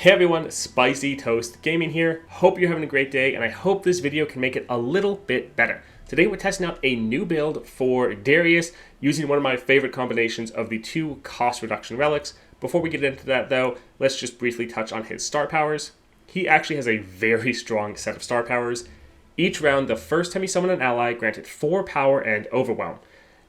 Hey everyone, Spicy Toast Gaming here. Hope you're having a great day, and I hope this video can make it a little bit better. Today we're testing out a new build for Darius using one of my favorite combinations of the two cost reduction relics. Before we get into that though, let's just briefly touch on his star powers. He actually has a very strong set of star powers. Each round, the first time you summon an ally, granted 4 power and overwhelm.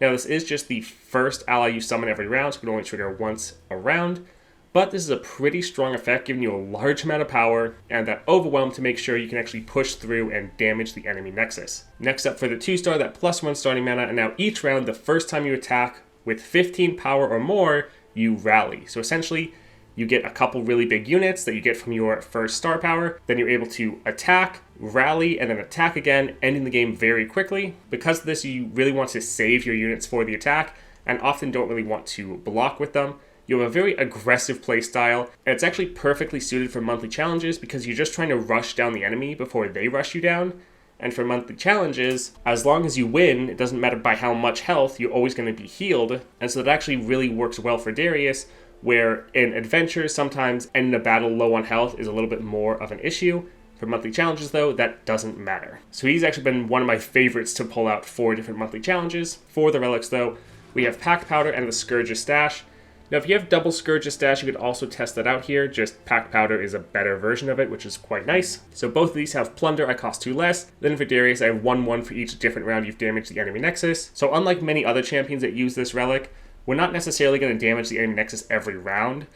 Now this is just the first ally you summon every round, so it can only trigger once a round. But this is a pretty strong effect, giving you a large amount of power and that overwhelm to make sure you can actually push through and damage the enemy nexus. Next up for the 2-star, that +1 starting mana, and now each round, the first time you attack with 15 power or more, you rally. So essentially, you get a couple really big units that you get from your first star power, then you're able to attack, rally, and then attack again, ending the game very quickly. Because of this, you really want to save your units for the attack, and often don't really want to block with them. You have a very aggressive playstyle, and it's actually perfectly suited for monthly challenges because you're just trying to rush down the enemy before they rush you down. And for monthly challenges, as long as you win, it doesn't matter by how much health, you're always going to be healed. And so that actually really works well for Darius, where in adventures, sometimes ending a battle low on health is a little bit more of an issue. For monthly challenges though, that doesn't matter. So he's actually been one of my favorites to pull out for different monthly challenges. For the relics though, we have Pack Powder and the Scourge's Stash. Now, if you have double Scourge's Stash, you could also test that out here. Just Pack Powder is a better version of it, which is quite nice. So both of these have Plunder, I cost 2 less. Then for Darius, I have 1/1 for each different round you've damaged the enemy nexus. So unlike many other champions that use this relic, we're not necessarily going to damage the enemy nexus every round.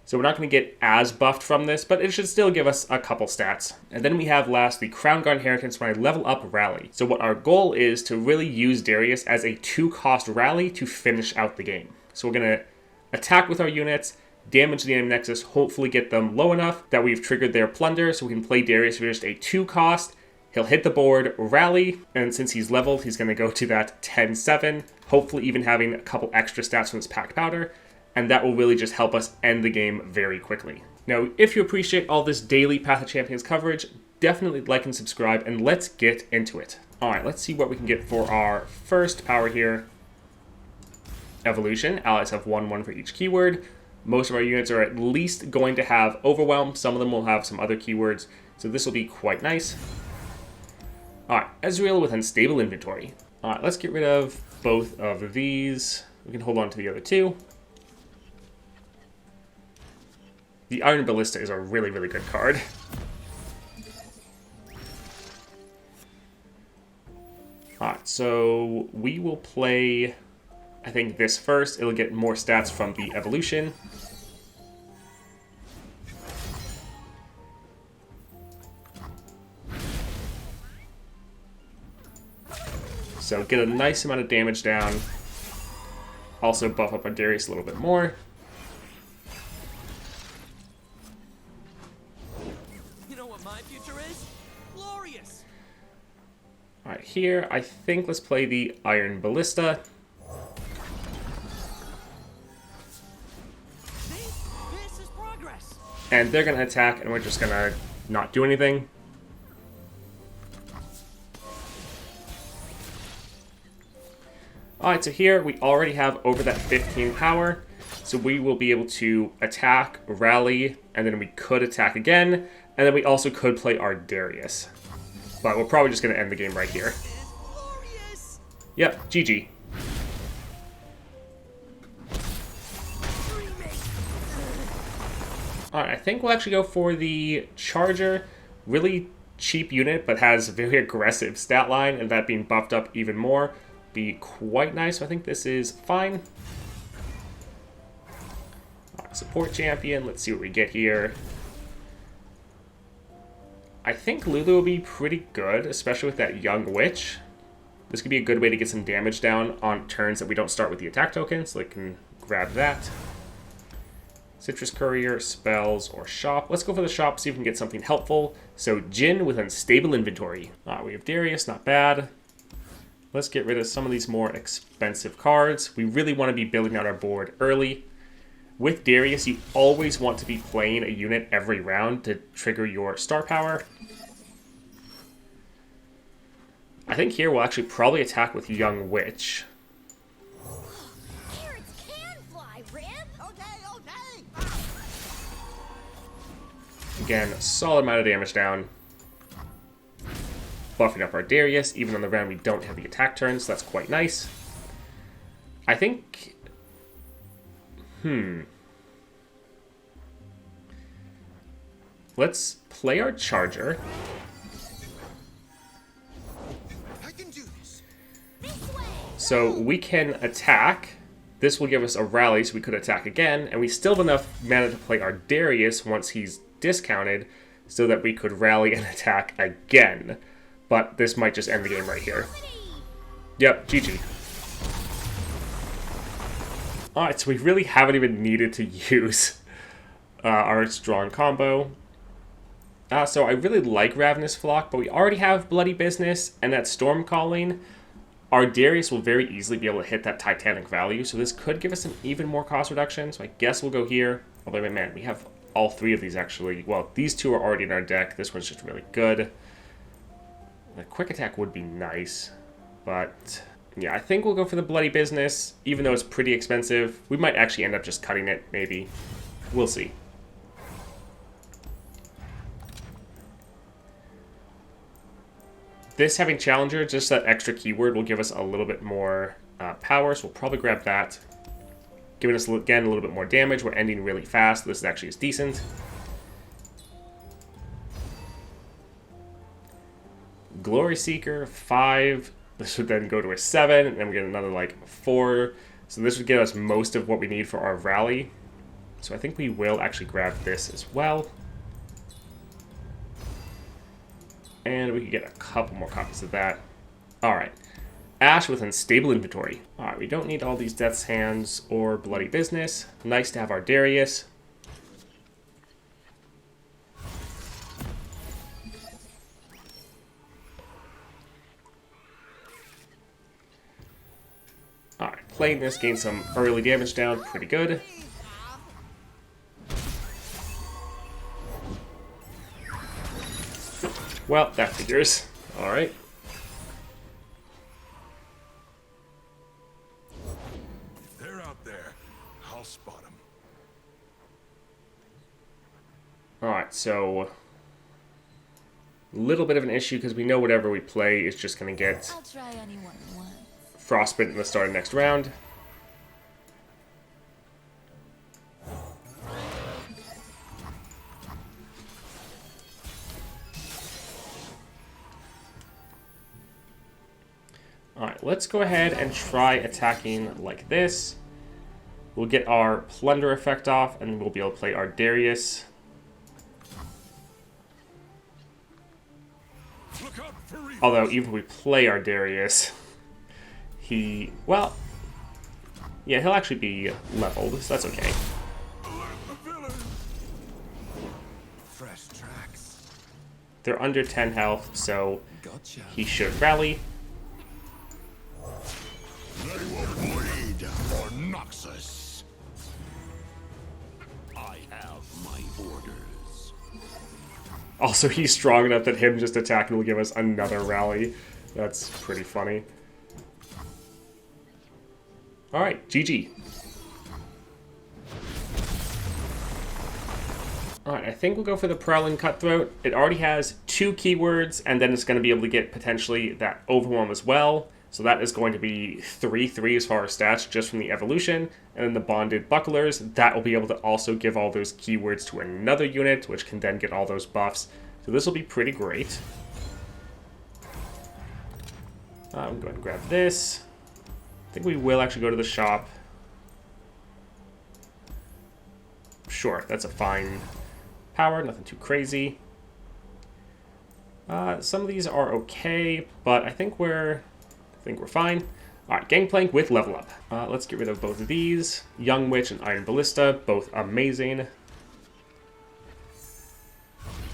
So we're not going to get as buffed from this, but it should still give us a couple stats. And then we have last the Crown Guard Inheritance when I level up Rally. So what our goal is to really use Darius as a 2-cost rally to finish out the game. So we're going to attack with our units, damage the enemy nexus, hopefully get them low enough that we've triggered their plunder, so we can play Darius for just a 2-cost. He'll hit the board, rally, and since he's leveled, he's going to go to that 10-7, hopefully even having a couple extra stats from his Packed Powder, and that will really just help us end the game very quickly. Now, if you appreciate all this daily Path of Champions coverage, definitely like and subscribe, and let's get into it. Alright, let's see what we can get for our first power here. Evolution. Allies have 1/1 for each keyword. Most of our units are at least going to have Overwhelm. Some of them will have some other keywords, so this will be quite nice. Alright, Ezreal with Unstable Inventory. Alright, let's get rid of both of these. We can hold on to the other two. The Iron Ballista is a really, really good card. Alright, so we will play, I think, this first. It'll get more stats from the evolution. So get a nice amount of damage down. Also buff up our Darius a little bit more. You know what my future is? Glorious. Alright, here I think let's play the Iron Ballista. And they're going to attack, and we're just going to not do anything. Alright, so here we already have over that 15 power. So we will be able to attack, rally, and then we could attack again. And then we also could play our Darius. But we're probably just going to end the game right here. Yep, GG. Alright, I think we'll actually go for the Charger. Really cheap unit, but has a very aggressive stat line, and that being buffed up even more be quite nice. So I think this is fine. Alright, support champion. Let's see what we get here. I think Lulu will be pretty good, especially with that Young Witch. This could be a good way to get some damage down on turns that we don't start with the attack token, so I can grab that. Citrus Courier, Spells, or Shop. Let's go for the Shop, see if we can get something helpful. So Jhin with Unstable Inventory. We have Darius, not bad. Let's get rid of some of these more expensive cards. We really want to be building out our board early. With Darius, you always want to be playing a unit every round to trigger your star power. I think here we'll actually probably attack with Young Witch. Again, a solid amount of damage down. Buffing up our Darius, even on the round we don't have the attack turn, so that's quite nice. I think... Let's play our Charger. I can do this. So we can attack. This will give us a rally, so we could attack again, and we still have enough mana to play our Darius once he's discounted, so that we could rally and attack again. But this might just end the game right here. Yep, GG. Alright, so we really haven't even needed to use our strong combo. So I really like Ravenous Flock, but we already have Bloody Business and that Storm Calling. Our Darius will very easily be able to hit that Titanic value, so this could give us an even more cost reduction, so I guess we'll go here. Although, man, we have all three of these actually. Well, these two are already in our deck. This one's just really good. The Quick Attack would be nice, but yeah, I think we'll go for the Bloody Business, even though it's pretty expensive. We might actually end up just cutting it, maybe. We'll see. This having Challenger, just that extra keyword, will give us a little bit more power, so we'll probably grab that. Giving us, again, a little bit more damage. We're ending really fast. This actually is decent. Glory Seeker, 5. This would then go to a 7, and then we get another, like, 4. So this would give us most of what we need for our rally. So I think we will actually grab this as well. And we can get a couple more copies of that. Alright. Ash with unstable inventory. Alright, we don't need all these Death's Hands or Bloody Business. Nice to have our Darius. Alright, playing this, gain some early damage down. Pretty good. Well, that figures. Alright. If they're out there, I'll spot them. Alright, so... a little bit of an issue because we know whatever we play is just going to get I'll try anyone once. Frostbite in the start of next round. Alright, let's go ahead and try attacking like this. We'll get our Plunder effect off, and we'll be able to play our Darius. Although, even if we play our Darius, well, yeah, he'll actually be leveled, so that's okay. Fresh tracks. They're under 10 health, so Gotcha. he should rally. They will bleed for Noxus. I have my orders. Also, he's strong enough that him just attacking will give us another rally. That's pretty funny. Alright, GG. Alright, I think we'll go for the Prowling Cutthroat. It already has 2 keywords, and then it's going to be able to get potentially that Overwhelm as well. So that is going to be 3/3 as far as stats just from the evolution. And then the Bonded Bucklers, that will be able to also give all those keywords to another unit, which can then get all those buffs. So this will be pretty great. I'm going to grab this. I think we will actually go to the shop. Sure, that's a fine power, nothing too crazy. Some of these are okay, but I think we're fine. Alright, Gangplank with level up. Let's get rid of both of these. Young Witch and Iron Ballista, both amazing.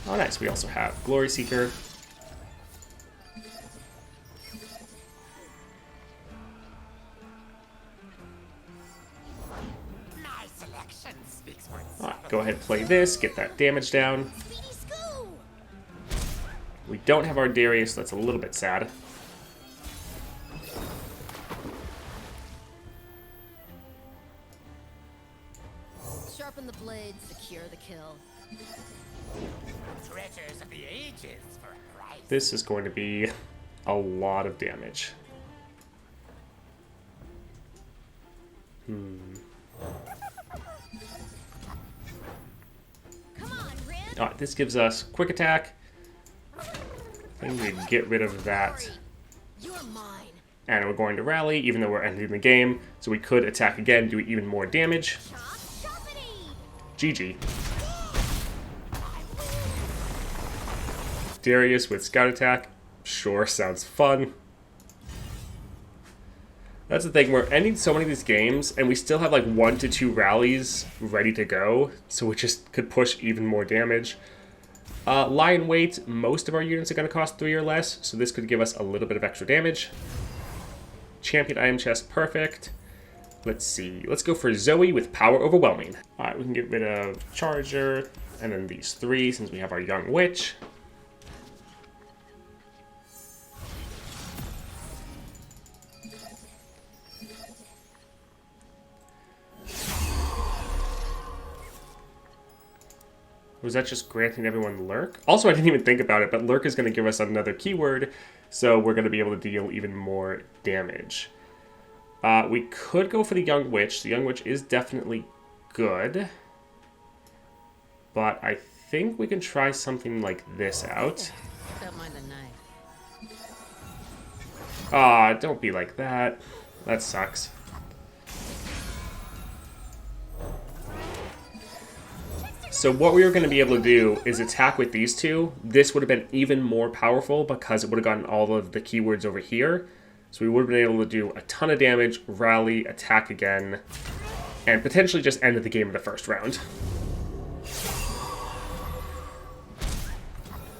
Oh, nice. We also have Glory Seeker. Alright, go ahead and play this, get that damage down. We don't have our Darius, so that's a little bit sad. Sharpen the blade, secure the kill. the ages for a price. This is going to be a lot of damage. Come on, Rim. Alright, this gives us quick attack. I think we get rid of that. You're mine. And we're going to rally, even though we're ending the game. So we could attack again, do even more damage. Chop, choppity. GG. Darius with scout attack. Sure, sounds fun. That's the thing, we're ending so many of these games, and we still have like 1 to 2 rallies ready to go, so we just could push even more damage. Lion weight, most of our units are going to cost 3 or less, so this could give us a little bit of extra damage. Champion item chest, perfect. Let's see, let's go for Zoe with power overwhelming. Alright, we can get rid of Charger, and then these 3 since we have our young witch. Was that just granting everyone Lurk? Also, I didn't even think about it, but Lurk is going to give us another keyword, so we're going to be able to deal even more damage. We could go for the Young Witch. The Young Witch is definitely good, but I think we can try something like this out. Don't mind the knife. Ah, don't be like that. That sucks. So what we were going to be able to do is attack with these 2. This would have been even more powerful because it would have gotten all of the keywords over here. So we would have been able to do a ton of damage, rally, attack again, and potentially just end the game in the first round.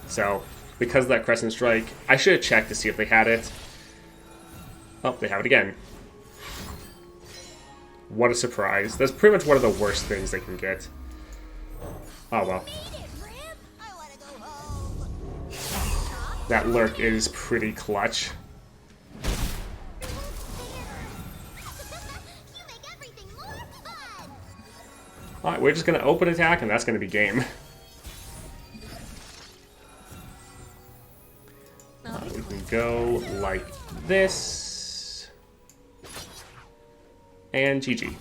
So, because of that Crescent Strike, I should have checked to see if they had it. Oh, they have it again. What a surprise. That's pretty much one of the worst things they can get. Oh well. That Lurk is pretty clutch. Alright, we're just going to open attack and that's going to be game. We can go like this. And GG.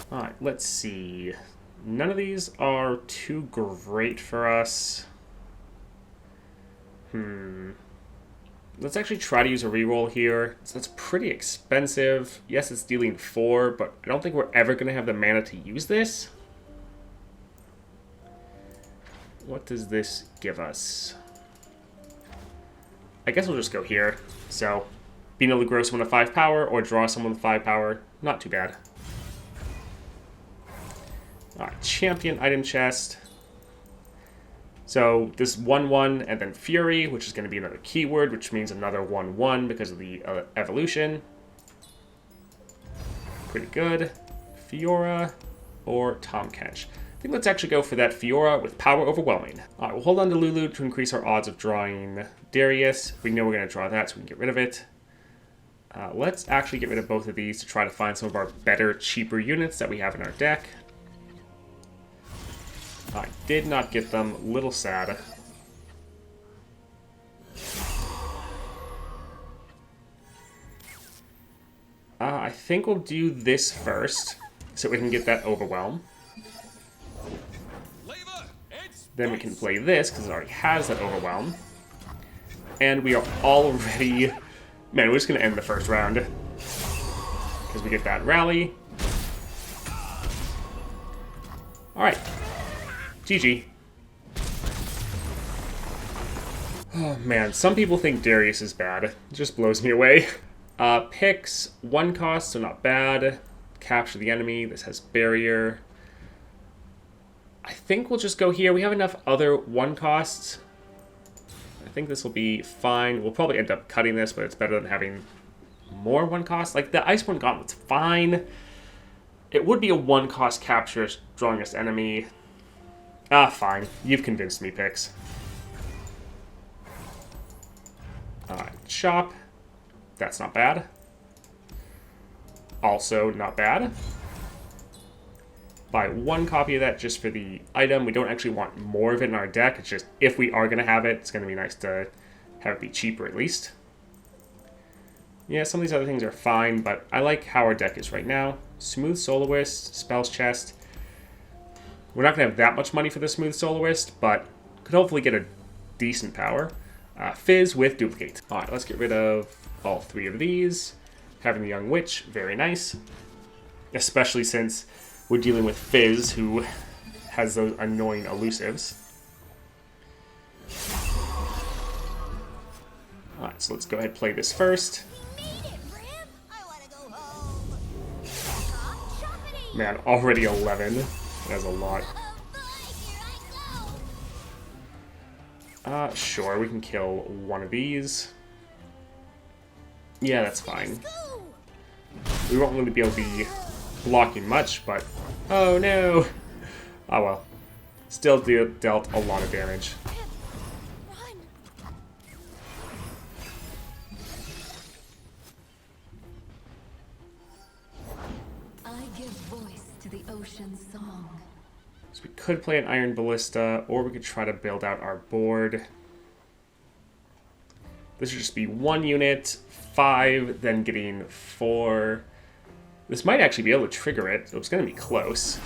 Alright, let's see. None of these are too great for us. Let's actually try to use a reroll here. So that's pretty expensive. Yes, it's dealing 4, but I don't think we're ever going to have the mana to use this. What does this give us? I guess we'll just go here. So, being able to grow someone to 5 power or draw someone with 5 power, not too bad. Alright, champion item chest. So this 1/1 and then Fury, which is going to be another keyword, which means another 1/1 because of the evolution. Pretty good. Fiora or Tom Kench. I think let's actually go for that Fiora with power overwhelming. Alright, we'll hold on to Lulu to increase our odds of drawing Darius. We know we're going to draw that, so we can get rid of it. Let's actually get rid of both of these to try to find some of our better, cheaper units that we have in our deck. I did not get them. Little sad. I think we'll do this first, so we can get that Overwhelm. Then we can play this, because it already has that Overwhelm. And we are already... Man, we're just going to end the first round. Because we get that Rally. Alright. GG. Oh man, some people think Darius is bad. It just blows me away. Picks, 1 cost, so not bad. Capture the enemy, this has barrier. I think we'll just go here. We have enough other 1 costs. I think this will be fine. We'll probably end up cutting this, but it's better than having more 1 cost. Like, the Iceborne Gauntlet's fine. It would be a 1 cost capture, strongest enemy. Fine. You've convinced me, Pix. Alright, chop. That's not bad. Also not bad. Buy 1 copy of that just for the item. We don't actually want more of it in our deck. It's just if we are going to have it, it's going to be nice to have it be cheaper at least. Yeah, some of these other things are fine, but I like how our deck is right now. Smooth Soloist, Spells Chest. We're not going to have that much money for the Smooth Soloist, but could hopefully get a decent power. Fizz with Duplicate. Alright, let's get rid of all 3 of these. Having the Young Witch, very nice. Especially since we're dealing with Fizz, who has those annoying elusives. Alright, so let's go ahead and play this first. Man, already 11. That's a lot. Sure, we can kill one of these. Yeah, that's fine. We won't really be able to be blocking much, but... Oh, no! Oh, well. Still dealt a lot of damage. I give voice to the ocean's song. So we could play an Iron Ballista, or we could try to build out our board. This should just be 1 unit, 5, then getting 4. This might actually be able to trigger it, so it's going to be close.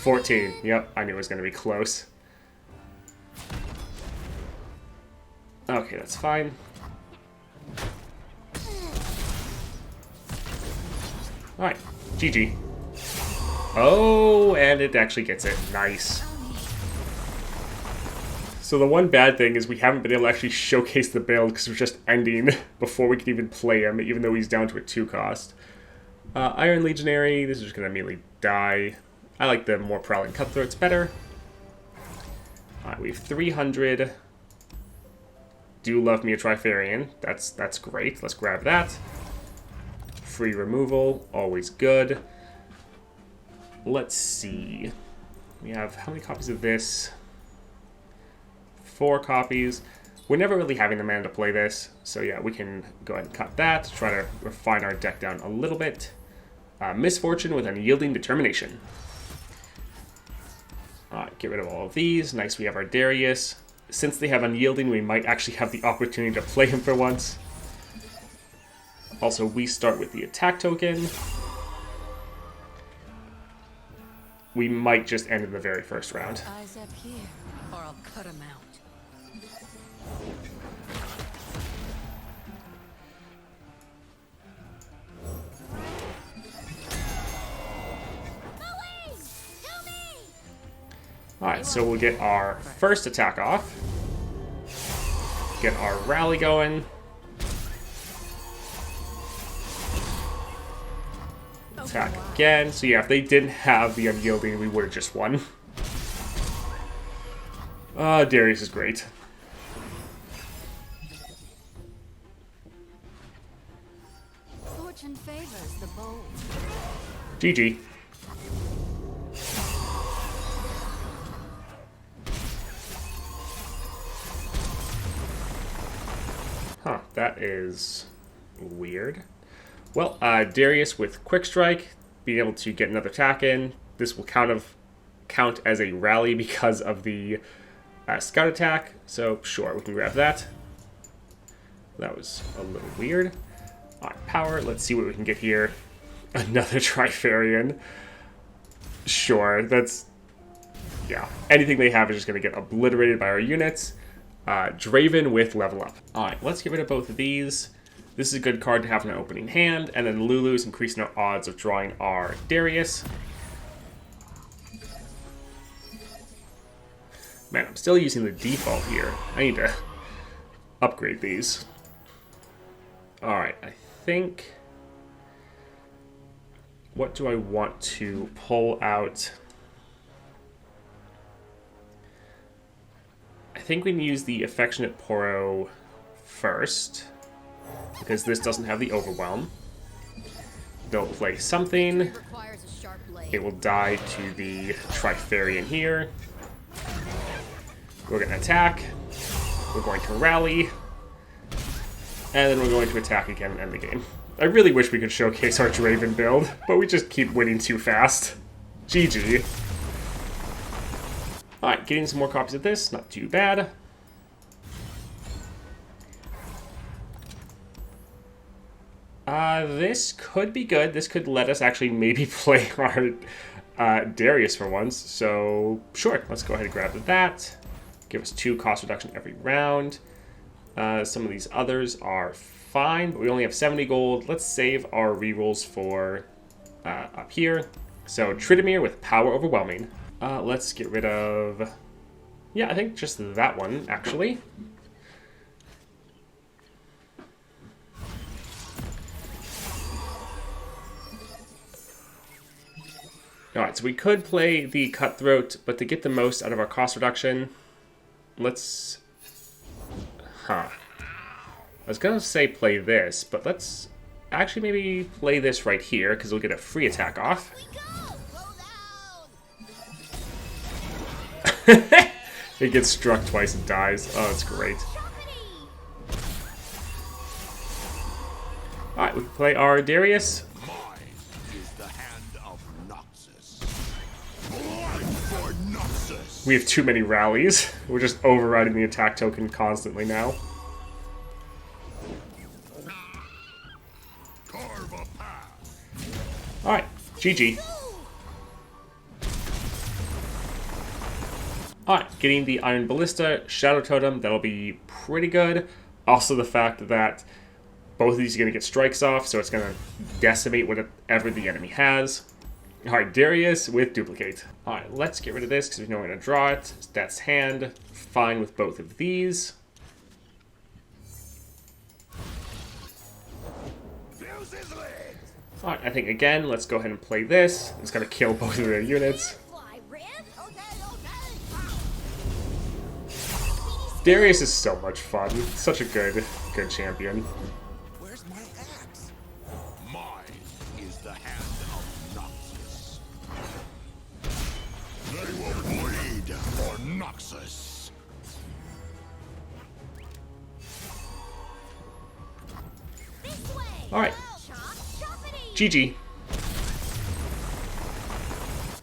14. Yep, I knew it was going to be close. Okay, that's fine. Alright, GG. Oh, and it actually gets it. Nice. So the one bad thing is we haven't been able to actually showcase the build because we're just ending before we can even play him, even though he's down to a 2 cost. Iron Legionary, this is just going to immediately die. I like the more Prowling Cutthroats better. Alright, we have 300. Do love me a Trifarian. That's great. Let's grab that. Free removal, always good. Let's see. We have how many copies of this? 4 copies. We're never really having the mana to play this, so yeah, we can go ahead and cut that. Try to refine our deck down a little bit. Misfortune with Unyielding Determination. Alright, get rid of all of these. Nice, we have our Darius. Since they have Unyielding, we might actually have the opportunity to play him for once. Also, we start with the attack token. We might just end in the very first round. Eyes up here, or I'll cut 'em out. Alright, so we'll get our first attack off. Get our rally going. Attack again. So yeah, if they didn't have the Unyielding, we would have just won. Darius is great. Fortune favors the bold. GG. Huh, that is weird. Well, Darius with Quick Strike, being able to get another attack in. This will count as a rally because of the scout attack. So sure, we can grab that. That was a little weird. Alright, power. Let's see what we can get here. Another Trifarian. Sure, that's... yeah. Anything they have is just going to get obliterated by our units. Draven with level up. Alright, let's get rid of both of these. This is a good card to have in an opening hand, and then Lulu's increasing our odds of drawing our Darius. Man, I'm still using the default here. I need to upgrade these. Alright, I think... what do I want to pull out? I think we can use the Affectionate Poro first, because this doesn't have the Overwhelm. They'll play something. It will die to the Trifarian here. We're going to attack. We're going to rally. And then we're going to attack again and end the game. I really wish we could showcase our Draven build, but we just keep winning too fast. GG. Alright, getting some more copies of this, not too bad. This could be good. This could let us actually maybe play our Darius for once. So, sure, let's go ahead and grab that. Give us 2 cost reduction every round. Some of these others are fine, but we only have 70 gold. Let's save our rerolls for up here. So, Tridimir with Power Overwhelming. Let's get rid of... Yeah, I think just that one, actually. Alright, so we could play the Cutthroat, but to get the most out of our cost reduction, let's... I was going to say play this, but let's actually maybe play this right here, because we'll get a free attack off. It gets struck twice and dies. Oh, that's great. Alright, we can play our Darius. We have too many rallies. We're just overriding the attack token constantly now. Alright, GG. Alright, getting the Iron Ballista, Shadow Totem, that'll be pretty good. Also the fact that both of these are going to get strikes off, so it's going to decimate whatever the enemy has. Alright, Darius with Duplicate. Alright, let's get rid of this because we know we're going to draw it. That's hand. Fine with both of these. Alright, I think again, let's go ahead and play this. It's going to kill both of their units. Darius is so much fun. Such a good champion. Where's my axe? Mine is the hand of Noxus. They will bleed for Noxus. Alright. GG.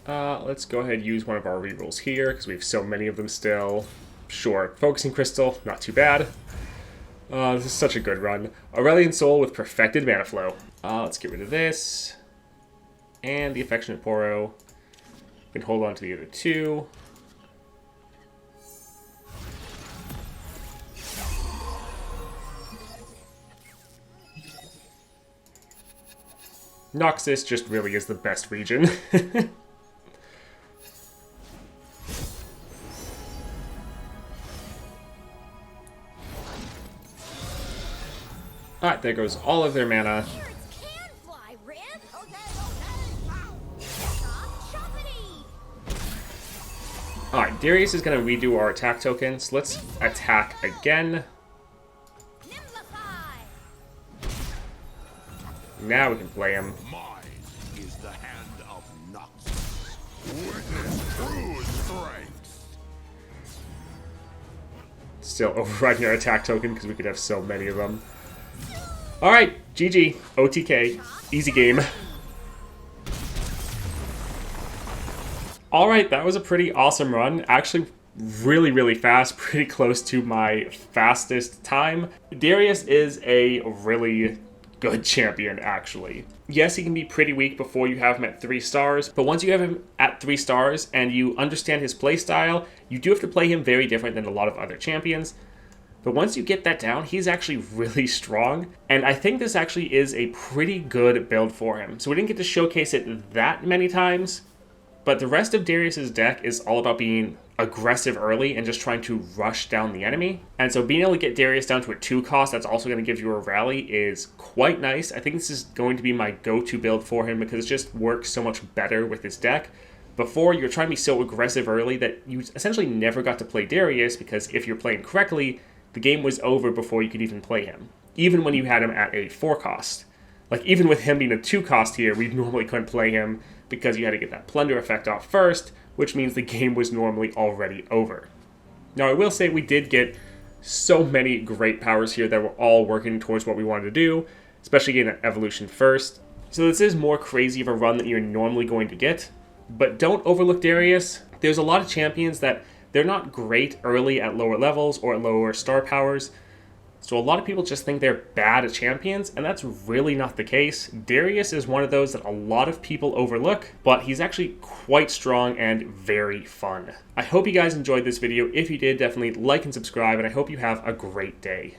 Let's go ahead and use one of our rerolls here, because we have so many of them still. Sure, Focusing Crystal, not too bad. This is such a good run. Aurelion Sol with Perfected Mana Flow. Let's get rid of this. And the Affectionate Poro. We can hold on to the other 2. Noxus just really is the best region. Alright, there goes all of their mana. Alright, Darius is going to redo our attack tokens. Let's attack again. Now we can play him. Mine is the hand of Noxus. Witness true strength. Still overriding our attack token because we could have so many of them. Alright, GG. OTK. Easy game. Alright, that was a pretty awesome run. Actually, really, really fast. Pretty close to my fastest time. Darius is a really good champion, actually. Yes, he can be pretty weak before you have him at 3 stars, but once you have him at 3 stars and you understand his playstyle, you do have to play him very different than a lot of other champions. But once you get that down, he's actually really strong, and I think this actually is a pretty good build for him. So we didn't get to showcase it that many times, but the rest of Darius's deck is all about being aggressive early and just trying to rush down the enemy. And so being able to get Darius down to a 2 cost that's also going to give you a rally is quite nice. I think this is going to be my go-to build for him because it just works so much better with his deck. Before, you're trying to be so aggressive early that you essentially never got to play Darius because if you're playing correctly, the game was over before you could even play him, even when you had him at a 4 cost. Like, even with him being a 2 cost here, we normally couldn't play him because you had to get that Plunder effect off first, which means the game was normally already over. Now, I will say we did get so many great powers here that were all working towards what we wanted to do, especially getting that evolution first. So this is more crazy of a run than you're normally going to get, but don't overlook Darius. There's a lot of champions that they're not great early at lower levels or at lower star powers, so a lot of people just think they're bad at champions, and that's really not the case. Darius is one of those that a lot of people overlook, but he's actually quite strong and very fun. I hope you guys enjoyed this video. If you did, definitely like and subscribe, and I hope you have a great day.